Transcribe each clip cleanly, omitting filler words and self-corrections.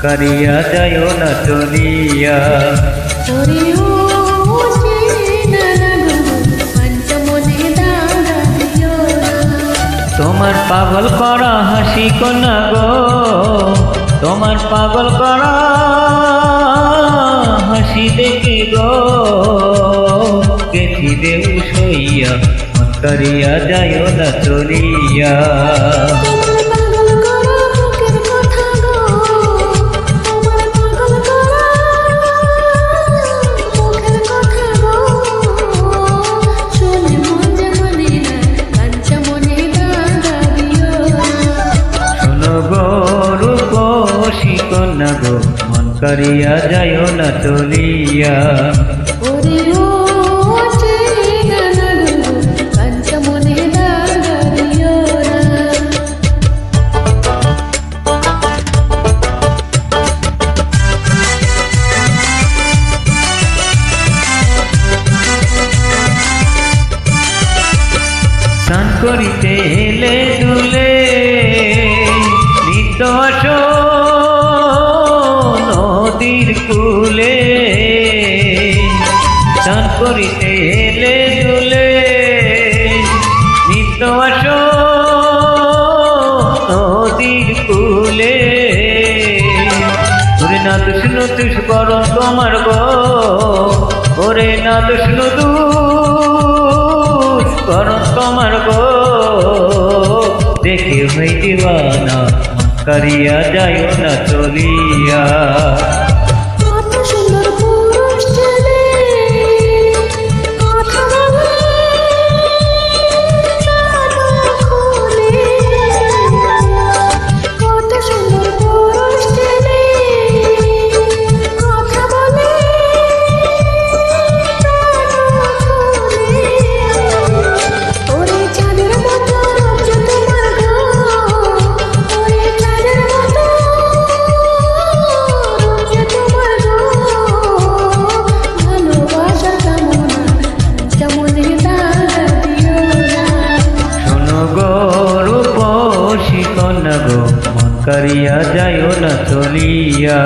করিয়া যায় না চলিয়া। তোমার পাগল করা হাসি কন্যা গো, তোমার পাগল করা হাসি দেখে গো গেছি দেউ সইয়া, মন করিয়া যায় না চলিয়া। কন্যা গো মন করিয়া যায় না চলিয়া। স্নান করিতে এলে দুলে নিত্য আসো নদীর কূলে, স্নান করিতে এলে দুলে নিত্য আসো নদীর কূলে। ওরে না দুষ নুতুষ করো তোমার গো, ওরে না দুষ নুতুষ করো তোমার গো দেখে হই দিওয়ানা, করিয়া যায় না চলিয়া। মন করিয়া যায় না চলিয়া।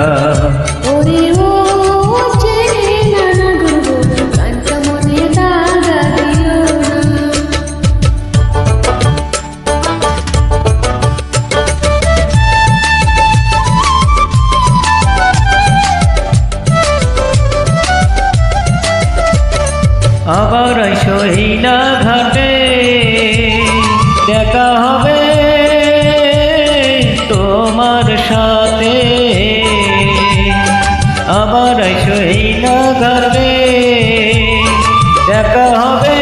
আবার আইসো এই না ঘাটে দেখা হবে তোমার সাথে, আবার আইসো এই না ঘাটে দেখা হবে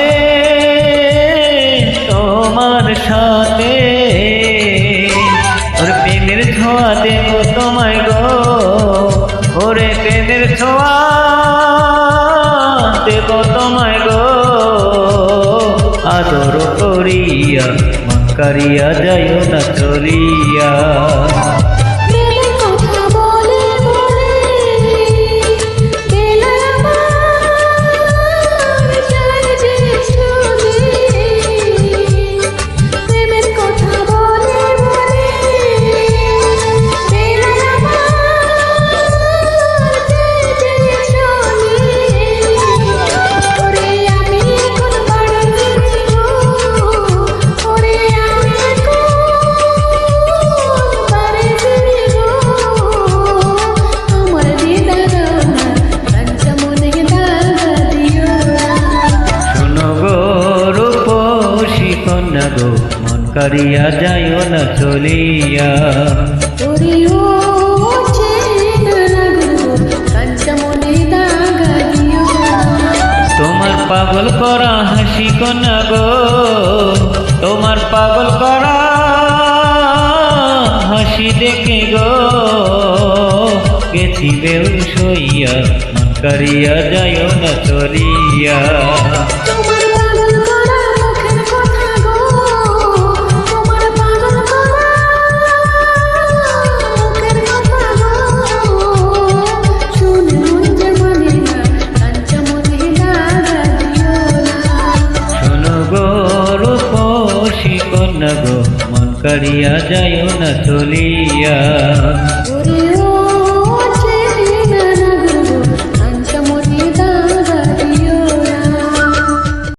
তোমার সাথে। ওর প্রেমের ছোঁয়া দেব তোমায় গো, ওরে প্রেমের ছোঁয়া দেব তোমায় গো আদর করিয়া, মন করিয়া যায় না চলিয়া। মন করিয়া যায় না চলিয়া। তোমার পাগল করা হাসি কন্যা গো, তোমার পাগল করা হাসি দেখে গো গেছি বেউ সইয়া, মন করিয়া যায় না চলিয়া। করিয়া যায় না চলিয়া।